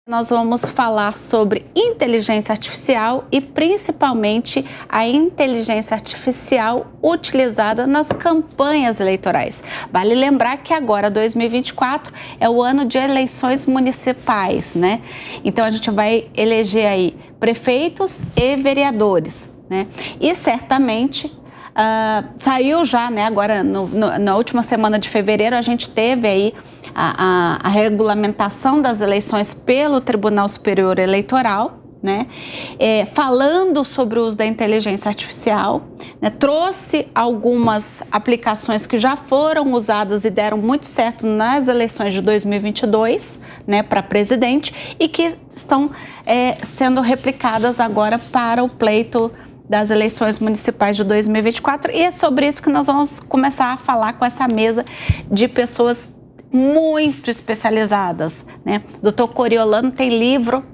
Nós vamos falar sobre inteligência artificial e principalmente a inteligência artificial utilizada nas campanhas eleitorais. Vale lembrar que agora, 2024, é o ano de eleições municipais, né? Então a gente vai eleger aí prefeitos e vereadores, né? E certamente saiu já, né? Agora na última semana de fevereiro a gente teve aí a regulamentação das eleições pelo Tribunal Superior Eleitoral, né? Falando sobre o uso da inteligência artificial, né? Trouxe algumas aplicações que já foram usadas e deram muito certo nas eleições de 2022, né? Para presidente e que estão sendo replicadas agora para o pleito das eleições municipais de 2024, e é sobre isso que nós vamos começar a falar com essa mesa de pessoas muito especializadas, né? Dr. Coriolano tem livro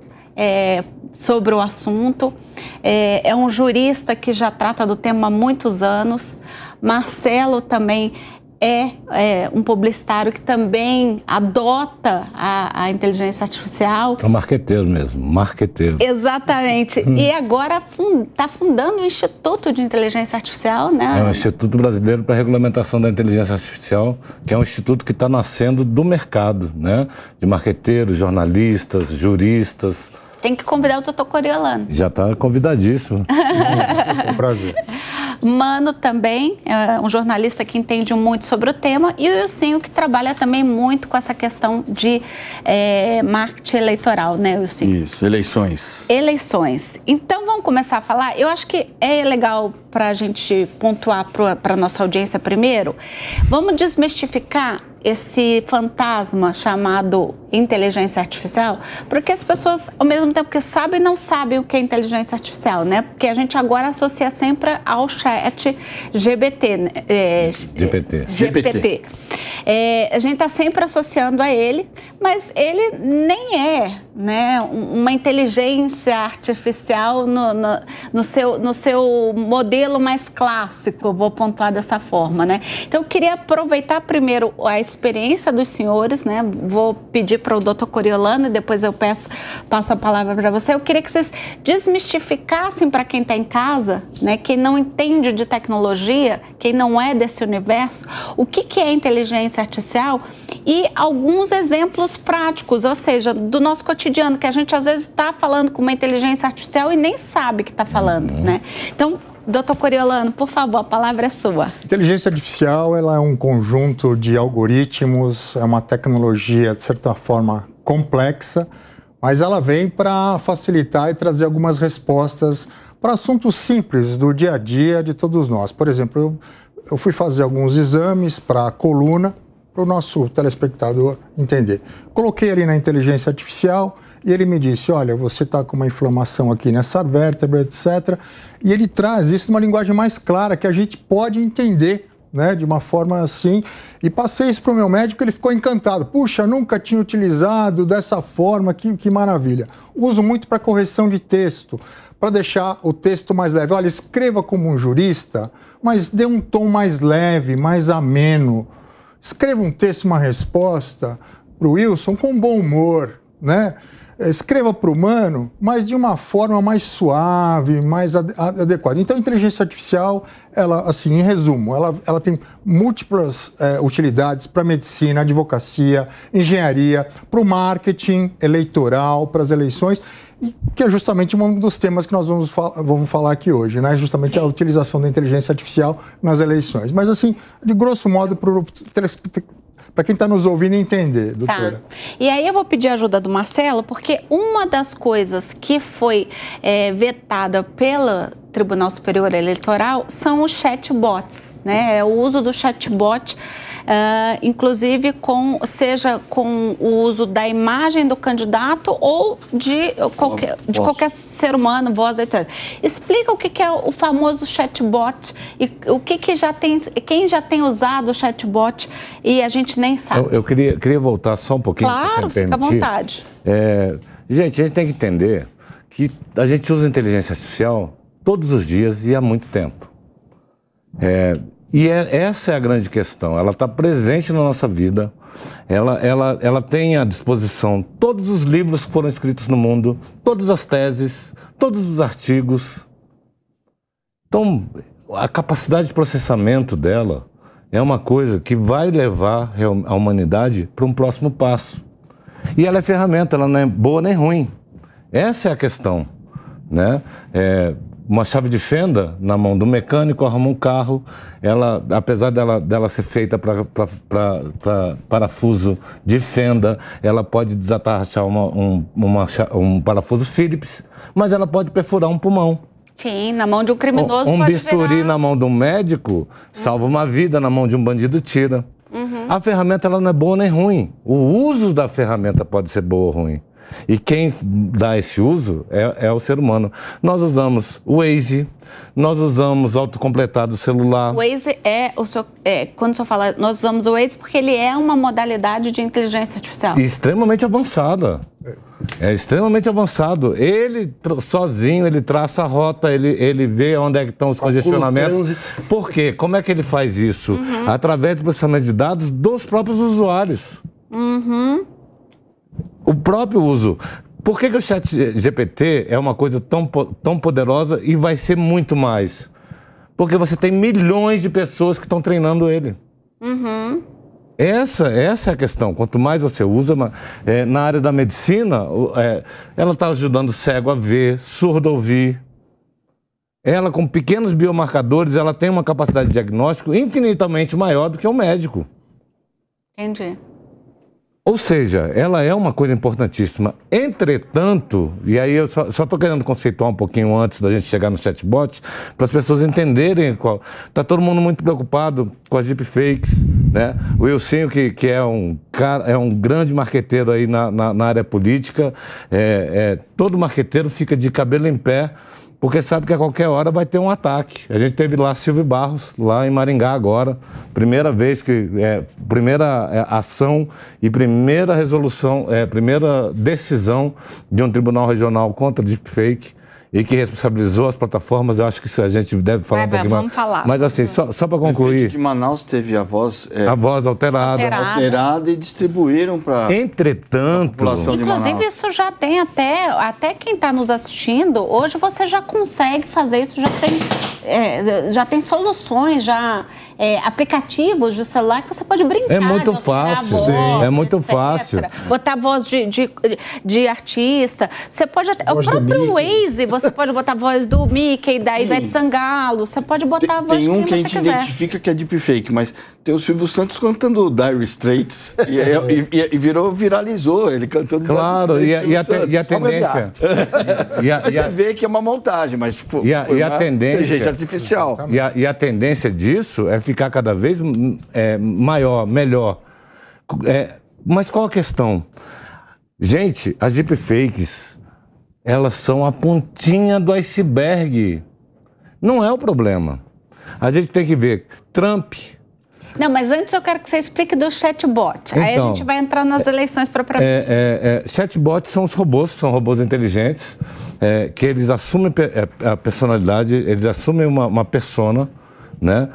sobre o assunto, é um jurista que já trata do tema há muitos anos. Marcelo também é um publicitário que também adota a inteligência artificial. É um marqueteiro mesmo, marqueteiro. Exatamente. E agora está fundando o Instituto de Inteligência Artificial, né? É o Instituto Brasileiro para a Regulamentação da Inteligência Artificial, que é um instituto que está nascendo do mercado, né? De marqueteiros, jornalistas, juristas. Tem que convidar o Dr. Coriolano. Já está convidadíssimo. É um prazer. Mano também, é um jornalista que entende muito sobre o tema, e o Ilcinho, que trabalha também muito com essa questão de marketing eleitoral, né, Ilcinho? Isso, eleições. Eleições. Então, vamos começar a falar. Eu acho que é legal para a gente pontuar para a nossa audiência primeiro. Vamos desmistificar esse fantasma chamado inteligência artificial, porque as pessoas, ao mesmo tempo que sabem, não sabem o que é inteligência artificial, né? Porque a gente agora associa sempre ao chat GPT, né? GPT. A gente está sempre associando a ele, mas ele nem é, né, uma inteligência artificial no seu modelo mais clássico, vou pontuar dessa forma, né? Então, eu queria aproveitar primeiro a experiência dos senhores, né? Vou pedir para o Dr. Coriolano e depois eu passo a palavra para você. Eu queria que vocês desmistificassem para quem está em casa, né? Quem não entende de tecnologia, quem não é desse universo, o que é inteligência artificial e alguns exemplos práticos, ou seja, do nosso cotidiano, que a gente às vezes está falando com uma inteligência artificial e nem sabe que está falando, né? Então, Dr. Coriolano, por favor, a palavra é sua. Inteligência artificial, ela é um conjunto de algoritmos, é uma tecnologia, de certa forma, complexa, mas ela vem para facilitar e trazer algumas respostas para assuntos simples do dia a dia de todos nós. Por exemplo, eu fui fazer alguns exames para a coluna, para o nosso telespectador entender. Coloquei ali na inteligência artificial e ele me disse, olha, você está com uma inflamação aqui nessa vértebra, etc. E ele traz isso numa linguagem mais clara, que a gente pode entender, né, de uma forma assim. E passei isso para o meu médico, ele ficou encantado. Puxa, nunca tinha utilizado dessa forma, que maravilha. Uso muito para correção de texto, para deixar o texto mais leve. Olha, escreva como um jurista, mas dê um tom mais leve, mais ameno. Escreva um texto, uma resposta para o Wilson com bom humor, né? Escreva para o Mano, mas de uma forma mais suave, mais adequada. Então, a inteligência artificial, ela, assim, em resumo, ela tem múltiplas utilidades para medicina, advocacia, engenharia, para o marketing eleitoral, para as eleições, e que é justamente um dos temas que nós vamos falar aqui hoje, né? Justamente a utilização da inteligência artificial nas eleições. Mas, assim, de grosso modo, para quem está nos ouvindo entender, doutora. Tá. E aí eu vou pedir a ajuda do Marcelo, porque uma das coisas que foi vetada pelo Tribunal Superior Eleitoral são os chatbots, né? É o uso do chatbot, inclusive seja com o uso da imagem do candidato ou de qualquer ser humano, voz, etc. Explica o que é o famoso chatbot e o que já tem, quem já tem usado o chatbot e a gente nem sabe. Eu queria voltar só um pouquinho. Claro, fica à vontade. Gente, a gente tem que entender que a gente usa inteligência artificial todos os dias e há muito tempo. E essa é a grande questão. Ela está presente na nossa vida. Ela tem à disposição todos os livros que foram escritos no mundo, todas as teses, todos os artigos. Então, a capacidade de processamento dela é uma coisa que vai levar a humanidade para um próximo passo. E ela é ferramenta, ela não é boa nem ruim. Essa é a questão, né? Uma chave de fenda na mão do mecânico arruma um carro, apesar dela ser feita para parafuso de fenda, ela pode desatarrachar um parafuso Phillips, mas ela pode perfurar um pulmão. Sim, na mão de um criminoso Um pode bisturi virar... na mão de um médico salva uma vida, na mão de um bandido tira. A ferramenta ela não é boa nem ruim. O uso da ferramenta pode ser boa ou ruim. E quem dá esse uso é o ser humano. Nós usamos o Waze, nós usamos autocompletado do celular. O Waze quando o senhor fala, nós usamos o Waze porque ele é uma modalidade de inteligência artificial. Extremamente avançada. É extremamente avançado. Ele, sozinho, ele traça a rota, ele vê onde é que estão os congestionamentos. Por quê? Como é que ele faz isso? Através do processamento de dados dos próprios usuários. O próprio uso. Por que o ChatGPT é uma coisa tão poderosa e vai ser muito mais? Porque você tem milhões de pessoas que estão treinando ele. Essa é a questão. Quanto mais você usa, na área da medicina, ela está ajudando o cego a ver, surdo a ouvir. Ela, com pequenos biomarcadores, ela tem uma capacidade de diagnóstico infinitamente maior do que o médico. Entendi. Ou seja, ela é uma coisa importantíssima. Entretanto, e aí eu só estou querendo conceituar um pouquinho antes da gente chegar no chatbot, para as pessoas entenderem qual... Está todo mundo muito preocupado com as deepfakes, né? O Wilsinho, que é um grande marqueteiro aí na área política, todo marqueteiro fica de cabelo em pé, porque sabe que a qualquer hora vai ter um ataque. A gente teve lá Silvio Barros, lá em Maringá agora, primeira vez primeira ação e primeira resolução, primeira decisão de um tribunal regional contra deepfake e que responsabilizou as plataformas. Eu acho que isso a gente deve falar um pouquinho mais. Vamos falar. Mas assim, só para concluir... O prefeito de Manaus teve a voz alterada e distribuíram para Entretanto, a população de Manaus. Inclusive, isso já tem até quem está nos assistindo, hoje você já consegue fazer isso, já tem soluções, aplicativos de celular que você pode brincar. É muito fácil, voz, é muito etc. fácil. Botar voz de artista, você pode até... O próprio Waze, você pode botar a voz do Mickey, da Ivete Sangalo, você pode botar a voz de quem você quiser. Tem um que a gente identifica que é deepfake, mas tem o Silvio Santos cantando Dire Straits e viralizou ele cantando Claro, Dire Straits, e a tendência... Você vê que é uma montagem, mas foi a tendência, inteligência artificial. E a tendência disso é ficar cada vez maior, melhor. Mas qual a questão? Gente, as deepfakes, elas são a pontinha do iceberg. Não é o problema. A gente tem que ver Trump... Não, mas antes eu quero que você explique do chatbot. Então, aí a gente vai entrar nas eleições propriamente. Chatbots são são robôs inteligentes, que eles assumem a personalidade, eles assumem uma persona, né?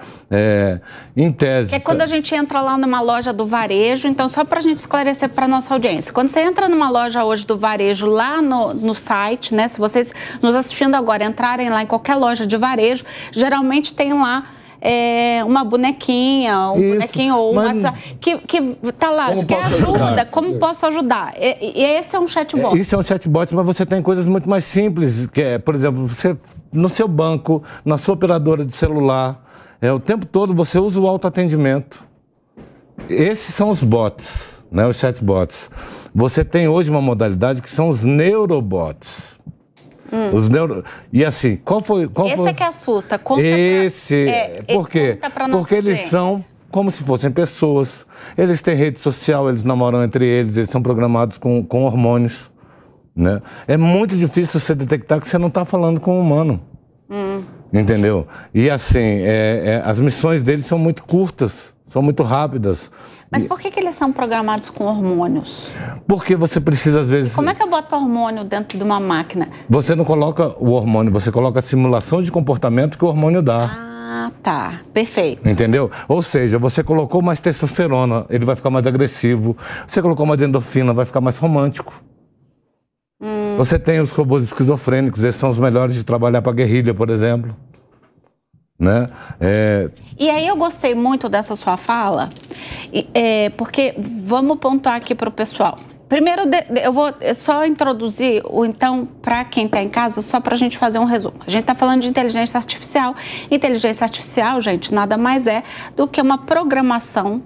Em tese... Que é quando a gente entra lá numa loja do varejo, então só para a gente esclarecer para a nossa audiência. Quando você entra numa loja hoje do varejo lá no site, né? Se vocês nos assistindo agora entrarem lá em qualquer loja de varejo, geralmente tem lá uma bonequinha, bonequinho ou um WhatsApp que tá lá, que ajuda, como posso ajudar? E esse é um chatbot. Isso é um chatbot, mas você tem coisas muito mais simples, que é, por exemplo, você no seu banco, na sua operadora de celular, o tempo todo você usa o autoatendimento. Esses são os bots, né, os chatbots. Você tem hoje uma modalidade que são os neurobots. E assim, qual foi... Esse é que assusta. Conta por quê? Porque eles são como se fossem pessoas. Eles têm rede social, eles namoram entre eles são programados com hormônios, né? É muito difícil você detectar que você não está falando com um humano. Entendeu? E assim, as missões deles são muito curtas, são muito rápidas. Mas por que eles são programados com hormônios? Porque você precisa, às vezes... Como é que eu boto hormônio dentro de uma máquina? Você não coloca o hormônio, você coloca a simulação de comportamento que o hormônio dá. Ah, tá. Perfeito. Entendeu? Ou seja, você colocou mais testosterona, ele vai ficar mais agressivo. Você colocou mais endorfina, vai ficar mais romântico. Você tem os robôs esquizofrênicos, esses são os melhores de trabalhar para guerrilha, por exemplo. Né? E aí eu gostei muito dessa sua fala, porque vamos pontuar aqui para o pessoal. Primeiro, eu vou só introduzir, então, para quem está em casa, só para a gente fazer um resumo. A gente está falando de inteligência artificial. Inteligência artificial, gente, nada mais é do que uma programação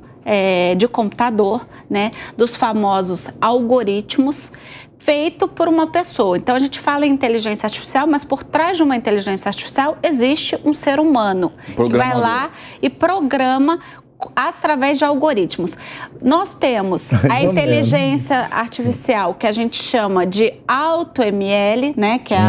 de computador, né, dos famosos algoritmos, feito por uma pessoa. Então, a gente fala em inteligência artificial, mas por trás de uma inteligência artificial existe um ser humano que vai lá e programa através de algoritmos. Nós temos a inteligência artificial, que a gente chama de AutoML, né, que é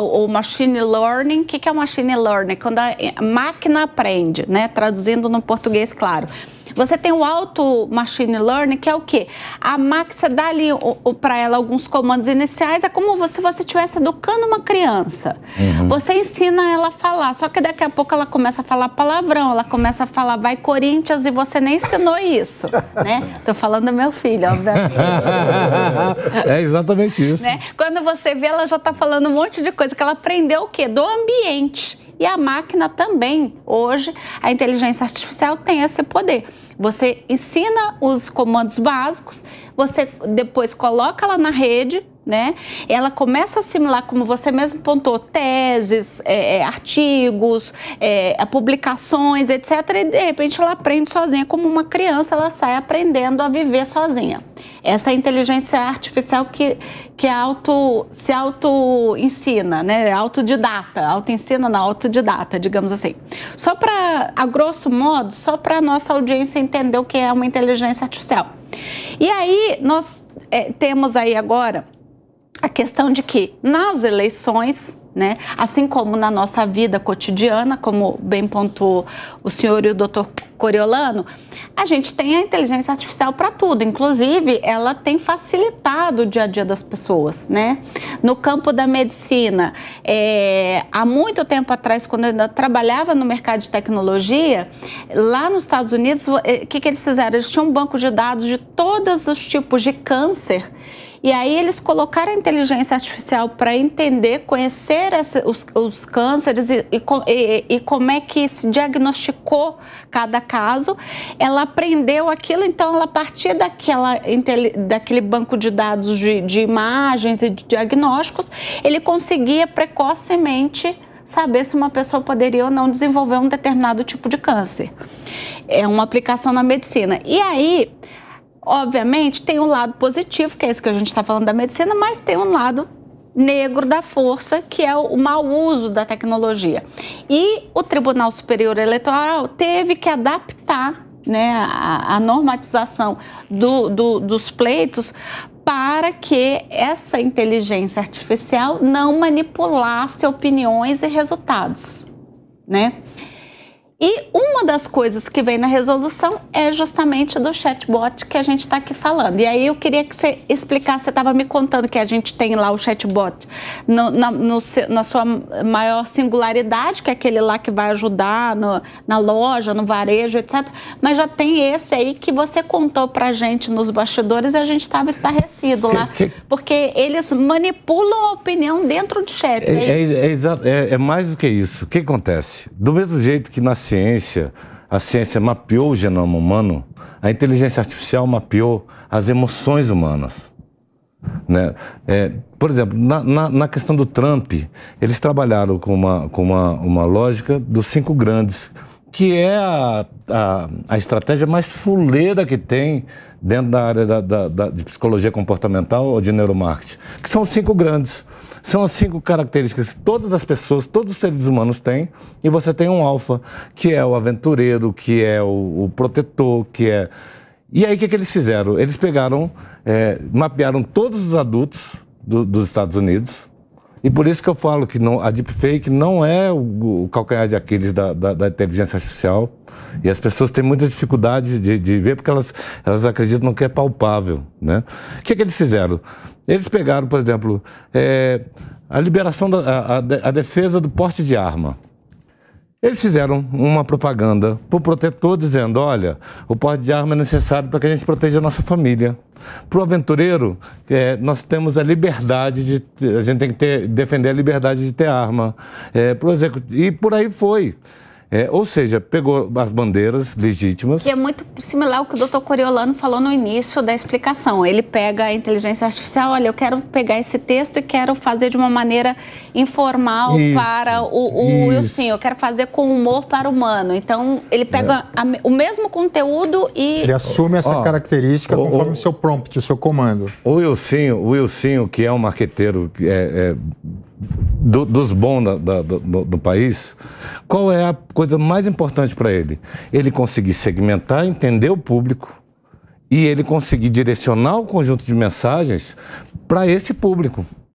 o Machine Learning. O que é o Machine Learning? Quando a máquina aprende, né, traduzindo no português, claro. Você tem o Auto Machine Learning, que é o quê? A máquina, você dá ali para ela alguns comandos iniciais, é como se você estivesse educando uma criança. Você ensina ela a falar, só que daqui a pouco ela começa a falar palavrão, ela começa a falar vai Corinthians e você nem ensinou isso, né? Tô falando do meu filho, obviamente. É exatamente isso. Né? Quando você vê, ela já tá falando um monte de coisa que ela aprendeu o quê? Do ambiente. E a máquina também, hoje, a inteligência artificial tem esse poder. Você ensina os comandos básicos, você depois coloca ela na rede, né? Ela começa a assimilar, como você mesmo pontuou, teses, artigos, publicações, etc. E, de repente, ela aprende sozinha, como uma criança, ela sai aprendendo a viver sozinha. Essa é a inteligência artificial que se auto-ensina, né? Autodidata, autodidata, digamos assim. Só para, a grosso modo, só para a nossa audiência entender o que é uma inteligência artificial. E aí, nós temos aí agora a questão de que nas eleições, né, assim como na nossa vida cotidiana, como bem pontuou o senhor e o doutor Coriolano, a gente tem a inteligência artificial para tudo. Inclusive, ela tem facilitado o dia a dia das pessoas, né? No campo da medicina, há muito tempo atrás, quando eu ainda trabalhava no mercado de tecnologia, lá nos Estados Unidos, o que eles fizeram? Eles tinham um banco de dados de todos os tipos de câncer. E aí eles colocaram a inteligência artificial para entender, conhecer os cânceres e como é que se diagnosticou cada caso. Ela aprendeu aquilo, então ela, a partir daquele banco de dados de imagens e de diagnósticos, ele conseguia precocemente saber se uma pessoa poderia ou não desenvolver um determinado tipo de câncer. É uma aplicação na medicina. E aí, obviamente, tem um lado positivo, que é esse que a gente está falando da medicina, mas tem um lado negro da força, que é o mau uso da tecnologia. E o Tribunal Superior Eleitoral teve que adaptar, né, a normatização dos pleitos para que essa inteligência artificial não manipulasse opiniões e resultados, né? E uma das coisas que vem na resolução é justamente do chatbot que a gente está aqui falando. E aí eu queria que você explicasse, você estava me contando que a gente tem lá o chatbot na sua maior singularidade, que é aquele lá que vai ajudar na loja, no varejo, etc. Mas já tem esse aí que você contou pra gente nos bastidores e a gente estava estarrecido lá. Porque eles manipulam a opinião dentro de chats, é mais do que isso. O que acontece? Do mesmo jeito que na a ciência mapeou o genoma humano, a inteligência artificial mapeou as emoções humanas, né? Por exemplo, na questão do Trump, eles trabalharam com uma lógica dos 5 grandes, que é a estratégia mais fuleira que tem dentro da área de psicologia comportamental ou de neuromarketing, que são os 5 grandes. São as 5 características que todas as pessoas, todos os seres humanos têm, e você tem um alfa, que é o aventureiro, que é o protetor, que é... E aí o que eles fizeram? Eles pegaram, mapearam todos os adultos dos Estados Unidos, e por isso que eu falo que a deepfake não é o calcanhar de Aquiles da inteligência artificial, e as pessoas têm muita dificuldade de ver, porque elas acreditam no que é palpável, né? O que eles fizeram? Eles pegaram, por exemplo, a liberação, a defesa do porte de arma. Eles fizeram uma propaganda para o protetor dizendo, olha, o porte de arma é necessário para que a gente proteja a nossa família. Para o aventureiro, nós temos a liberdade a gente tem que defender a liberdade de ter arma. E por aí foi. Ou seja, pegou as bandeiras legítimas. Que é muito similar ao que o Dr. Coriolano falou no início da explicação. Ele pega a inteligência artificial, olha, eu quero pegar esse texto e quero fazer de uma maneira informal para o Wilson, eu quero fazer com humor para o humano. Então, ele pega o mesmo conteúdo e... Ele assume essa característica conforme o seu prompt, o seu comando. O Wilson, que é um marqueteiro dos bons do país, qual é a coisa mais importante para ele? Ele conseguir segmentar, entender o público e ele conseguir direcionar o conjunto de mensagens para esse público.